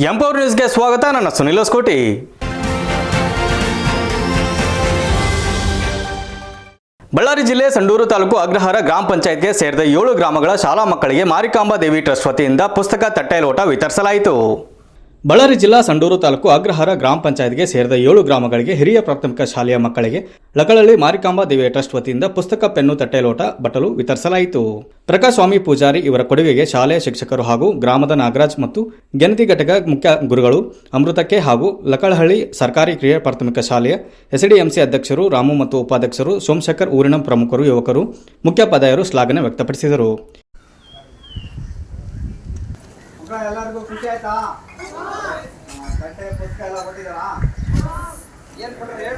Empower ನ್ಯೂಸ್ಗೆ ಸ್ವಾಗತ. ನನ್ನ ಸುನಿಲ್ ಹೊಸಕೋಟಿ. ಬಳ್ಳಾರಿ ಜಿಲ್ಲೆ ಸಂಡೂರು ತಾಲೂಕು ಅಗ್ರಹಾರ ಗ್ರಾಮ ಪಂಚಾಯತ್ಗೆ ಸೇರಿದ 7 ಗ್ರಾಮಗಳ ಶಾಲಾ ಮಕ್ಕಳಿಗೆ ಮಾರಿಕಾಂಬಾ ದೇವಿ ಟ್ರಸ್ಟ್ ವತಿಯಿಂದ ಪುಸ್ತಕ, ತಟ್ಟೆ, ಲೋಟ ವಿತರಿಸಲಾಯಿತು. ಬಳ್ಳಾರಿ ಜಿಲ್ಲಾ ಸಂಡೂರು ತಾಲೂಕು ಅಗ್ರಹಾರ ಗ್ರಾಮ ಪಂಚಾಯತ್ಗೆ ಸೇರಿದ 7 ಗ್ರಾಮಗಳಿಗೆ ಹಿರಿಯ ಪ್ರಾಥಮಿಕ ಶಾಲೆಯ ಮಕ್ಕಳಿಗೆ ಲಕಳಳ್ಳಿ ಮಾರಿಕಾಂಬಾ ದೇವಿಯ ಟ್ರಸ್ಟ್ ವತಿಯಿಂದ ಪುಸ್ತಕ, ಪೆನ್ನು, ತಟ್ಟೆ, ಲೋಟ, ಬಟ್ಟಲು ವಿತರಿಸಲಾಯಿತು. ಪ್ರಕಾಶ್ ಸ್ವಾಮಿ ಪೂಜಾರಿ ಇವರ ಕೊಡುಗೆಗೆ ಶಾಲೆಯ ಶಿಕ್ಷಕರು ಹಾಗೂ ಗ್ರಾಮದ ನಾಗರಾಜ್ ಮತ್ತು ಗೆನತಿ ಘಟಕ ಮುಖ್ಯ ಗುರುಗಳು ಅಮೃತಕ್ಕೆ ಹಾಗೂ ಲಕಳಹಳ್ಳಿ ಸರ್ಕಾರಿ ಕಿರಿಯ ಪ್ರಾಥಮಿಕ ಶಾಲೆಯ ಎಸ್ಡಿಎಂಸಿ ಅಧ್ಯಕ್ಷರು ರಾಮು ಮತ್ತು ಉಪಾಧ್ಯಕ್ಷರು ಸೋಮಶೇಖರ್, ಊರಿನ ಪ್ರಮುಖರು, ಯುವಕರು, ಮುಖ್ಯೋಪಾಧ್ಯಾಯರು ಶ್ಲಾಘನೆ ವ್ಯಕ್ತಪಡಿಸಿದರು. ಎಲ್ಲರಿಗೂ ಖುಷಿ ಆಯ್ತಾ? ಬಟ್ಟೆ ಪುಸ್ತಕ ಎಲ್ಲ ಕೊಟ್ಟಿದ್ದಾರಾ? ಏನು ಕೊಟ್ಟರೆ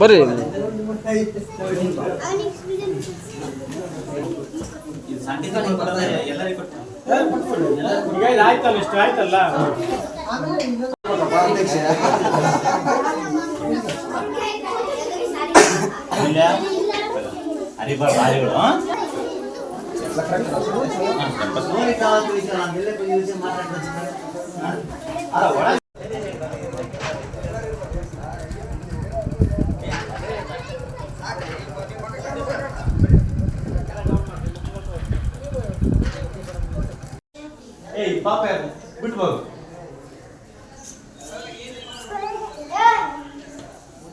ಬರ್ರಿ. ಆಯ್ತಲ್ಲ, ಇಷ್ಟು ಆಯ್ತಲ್ಲ. ಪಾಪ ಬಿಟ್ಬೋದು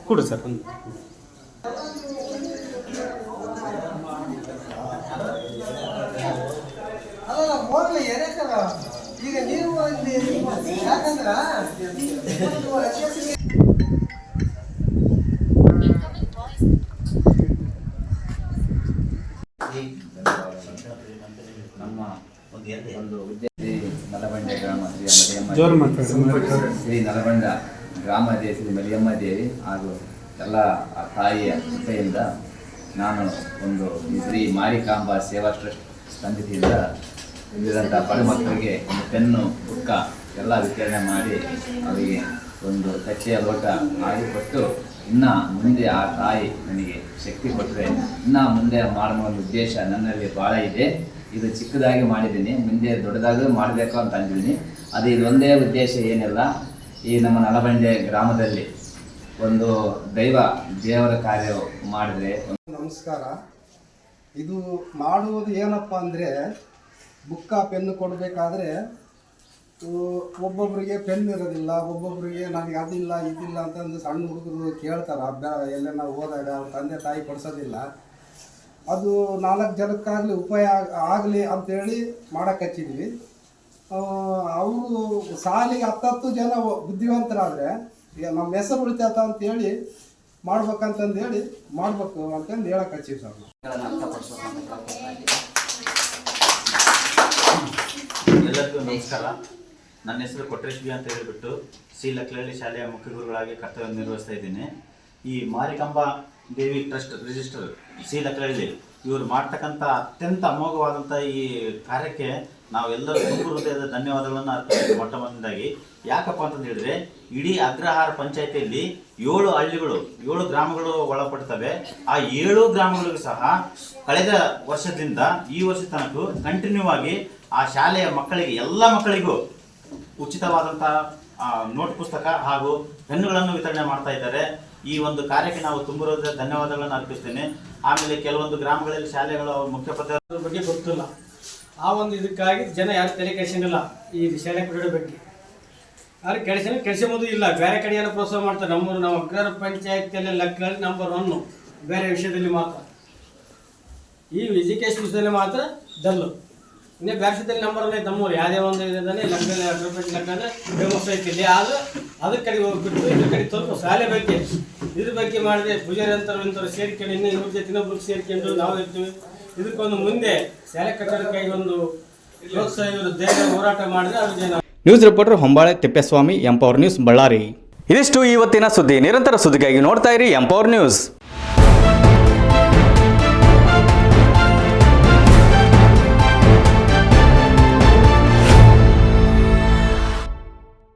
ಕೊಡು ಸರ್. ಈಗ ನೀವು ಯಾಕಂದ್ರ ನಮ್ಮ ಒಂದು ಶ್ರೀ ನಲಬಂಡ ಗ್ರಾಮ ಶ್ರೀ ನಲಬಂಡ ಗ್ರಾಮದೇ ಶ್ರೀ ಮರಿಯಮ್ಮ ದೇವಿ ಹಾಗೂ ಎಲ್ಲ ತಾಯಿಯ ಕೃಪೆಯಿಂದ ನಾನು ಒಂದು ಶ್ರೀ ಮಾರಿಕಾಂಬಾ ಸೇವಾ ಟ್ರಸ್ಟ್ ಸಮಿತಿಯಿಂದ ಇಲ್ಲಿರುವಂಥ ಬಡ ಮಕ್ಕಳಿಗೆ ಒಂದು ಪೆನ್ನು, ಬುಕ್ಕ ಎಲ್ಲ ವಿತರಣೆ ಮಾಡಿ ಅವರಿಗೆ ಒಂದು ತಟ್ಟೆಯ ಲೋಟ ಆಗಿ ಕೊಟ್ಟು, ಇನ್ನು ಮುಂದೆ ಆ ತಾಯಿ ನನಗೆ ಶಕ್ತಿ ಕೊಟ್ಟರೆ ಇನ್ನು ಮುಂದೆ ಮಾಡುವ ಒಂದು ಉದ್ದೇಶ ನನ್ನಲ್ಲಿ ಭಾಳ ಇದೆ. ಇದು ಚಿಕ್ಕದಾಗಿ ಮಾಡಿದ್ದೀನಿ, ಮುಂದೆ ದೊಡ್ಡದಾಗಿ ಮಾಡಬೇಕು ಅಂತ ಅಂದಿದ್ದೀನಿ. ಅದು ಇದೊಂದೇ ಉದ್ದೇಶ ಏನಿಲ್ಲ. ಈ ನಮ್ಮ ನಲಬಂಡೆ ಗ್ರಾಮದಲ್ಲಿ ಒಂದು ದೇವರ ಕಾರ್ಯ ಮಾಡಿದ್ರೆ. ನಮಸ್ಕಾರ. ಇದು ಮಾಡುವುದು ಏನಪ್ಪ ಅಂದರೆ, ಬುಕ್ಕ, ಪೆನ್ನು ಕೊಡಬೇಕಾದ್ರೆ ಒಬ್ಬೊಬ್ಬರಿಗೆ ಪೆನ್ ಇರೋದಿಲ್ಲ, ಒಬ್ಬೊಬ್ಬರಿಗೆ ನನಗೆ ಅದಿಲ್ಲ ಇದಿಲ್ಲ ಅಂತಂದು ಸಣ್ಣ ಹುಡುಗರು ಕೇಳ್ತಾರೆ. ಎಲ್ಲ ನಾವು ಹೋದಾಗ ಅವ್ರ ತಂದೆ ತಾಯಿ ಕೊಡಿಸೋದಿಲ್ಲ. ಅದು 4 ಜನಕ್ಕಾಗಲಿ ಉಪಾಯ ಆಗಲಿ ಅಂಥೇಳಿ ಮಾಡಕ್ಕೆ ಹಚ್ಚಿದ್ವಿ. ಅವರು ಸಾಲಿಗೆ 10 ಜನ ಬುದ್ಧಿವಂತರಾದರೆ ನಮ್ಮ ಹೆಸರು ಉಳಿತಾತ ಅಂತೇಳಿ ಮಾಡ್ಬೇಕಂತಂದು ಹೇಳಿ ಮಾಡಬೇಕು ಅಂತಂದು ಹೇಳಕ್ಕೆ ಹಚ್ಚಿವಿ ಸರ್. ಎಲ್ಲರಿಗೂ ನಮಸ್ಕಾರ. ನನ್ನ ಹೆಸರು ಕೊಟ್ರೇಶ್ ಬಿ ಅಂತ ಹೇಳಿಬಿಟ್ಟು ಸಿ ಲಕಳಳ್ಳಿ ಶಾಲೆಯ ಮುಖ್ಯ ಗುರುಗಳಾಗಿ ಕರ್ತವ್ಯ ನಿರ್ವಹಿಸ್ತಾ ಇದ್ದೀನಿ. ಈ ಮಾರಿಕಾಂಬಾ ದೇವಿ ಟ್ರಸ್ಟ್ ರಿಜಿಸ್ಟರ್ ಸಿ ಲಕಳಳ್ಳಿ ಇವರು ಮಾಡ್ತಕ್ಕಂಥ ಅತ್ಯಂತ ಅಮೋಘವಾದಂಥ ಈ ಕಾರ್ಯಕ್ಕೆ ನಾವೆಲ್ಲರೂ ತುಂಬ ಹೃದಯದ ಧನ್ಯವಾದಗಳನ್ನು ಅರ್ಪಿಸ್ತೀವಿ. ಮೊಟ್ಟ ಮೊದಲನೇದಾಗಿ ಯಾಕಪ್ಪ ಅಂತಂದು ಹೇಳಿದ್ರೆ, ಇಡೀ ಅಗ್ರಹಾರ ಪಂಚಾಯತಿಯಲ್ಲಿ 7 ಹಳ್ಳಿಗಳು 7 ಗ್ರಾಮಗಳು ಒಳಪಡ್ತವೆ. ಆ 7 ಗ್ರಾಮಗಳಿಗೂ ಸಹ ಕಳೆದ ವರ್ಷದಿಂದ ಈ ವರ್ಷ ತನಕ ಕಂಟಿನ್ಯೂ ಆಗಿ ಆ ಶಾಲೆಯ ಮಕ್ಕಳಿಗೆ ಎಲ್ಲ ಮಕ್ಕಳಿಗೂ ಉಚಿತವಾದಂಥ ನೋಟ್ ಪುಸ್ತಕ ಹಾಗೂ ಪೆನ್ನುಗಳನ್ನು ವಿತರಣೆ ಮಾಡ್ತಾ ಇದ್ದಾರೆ. ಈ ಒಂದು ಕಾರ್ಯಕ್ಕೆ ನಾವು ತುಂಬ ಧನ್ಯವಾದಗಳನ್ನು ಅರ್ಪಿಸ್ತೇನೆ. ಆಮೇಲೆ ಕೆಲವೊಂದು ಗ್ರಾಮಗಳಲ್ಲಿ ಶಾಲೆಗಳ ಮುಖ್ಯೋಪಾಧ್ಯಾಯರ ಬಗ್ಗೆ ಗೊತ್ತಿಲ್ಲ. ಆ ಒಂದು ಇದಕ್ಕಾಗಿ ಜನ ಯಾರು ತಲೆ ಕೆಡಿಸಿಲ್ಲ. ಈ ಶಾಲೆ ಕೊಡೋ ಬಗ್ಗೆ ಯಾರು ಕೆಡಿಸೋದು ಇಲ್ಲ. ಬೇರೆ ಕಡೆ ಏನೋ ಪ್ರೋತ್ಸಾಹ ಮಾಡ್ತಾರೆ. ನಮ್ಮ ಅಗ್ರಹಾರ ಪಂಚಾಯತಿಯಲ್ಲಿ ಲಕ್ಕಲ್ಲಿ ನಂಬರ್ 1 ಬೇರೆ ವಿಷಯದಲ್ಲಿ ಮಾತ್ರ. ಈ ಎಜುಕೇಶನ್ ವಿಷಯದಲ್ಲಿ ಮಾತ್ರ ಡಲ್ಲು. ಇನ್ನೇ ಬೇರೆ ವಿಷಯದಲ್ಲಿ ನಂಬರ್ 1 ಐತೆ ನಮ್ಮೂರು. ಯಾವುದೇ ಒಂದು ಇದನ್ನೇ ಲಕ್ಕಲ್ಲಿ ಅಗ್ರಪಂಚಾಯತ್ ಲೆಕ್ಕ ಅಂದರೆ ಫೇಮಸ್ ಐತಿ. ಆದರೆ ಅದ್ರ ಕಡೆ ಹೋಗ್ಬಿಟ್ಟು ಇದ್ರ ಕಡೆ ಸ್ವಲ್ಪ ಶಾಲೆ ಬಗ್ಗೆ ಇದ್ರ ಬಗ್ಗೆ ಮಾಡಿದ್ರೆ ಪೂಜಾರಿ ಅಂಥವ್ರು ಸೇರ್ಕೊಂಡು ಇನ್ನೂ ಇವ್ರ ಜೊತೆ ಇನ್ನೊಬ್ರಿಗೆ ಸೇರ್ಕೊಂಡು ನಾವು ಇರ್ತೀವಿ. ಇದಕ್ಕೊಂದು ಮುಂದೆ ಶಾಲೆ ಕಟ್ಟಡಕ್ಕಾಗಿ ಒಂದು ಪ್ರೋತ್ಸಾಹ ಇವರು ದೇಹ ಹೋರಾಟ ಮಾಡಿದ್ರೆ ಅವ್ರಿಗೆ. ನ್ಯೂಸ್ ರಿಪೋರ್ಟರ್ ಹೊಂಬಾಳೆ ತಿಪ್ಪೇಸ್ವಾಮಿ, ಎಂಪವರ್ ನ್ಯೂಸ್, ಬಳ್ಳಾರಿ. ಇದಿಷ್ಟು ಇವತ್ತಿನ ಸುದ್ದಿ. ನಿರಂತರ ಸುದ್ದಿಗಾಗಿ ನೋಡ್ತಾ ಇರಿ ಎಂಪವರ್ ನ್ಯೂಸ್.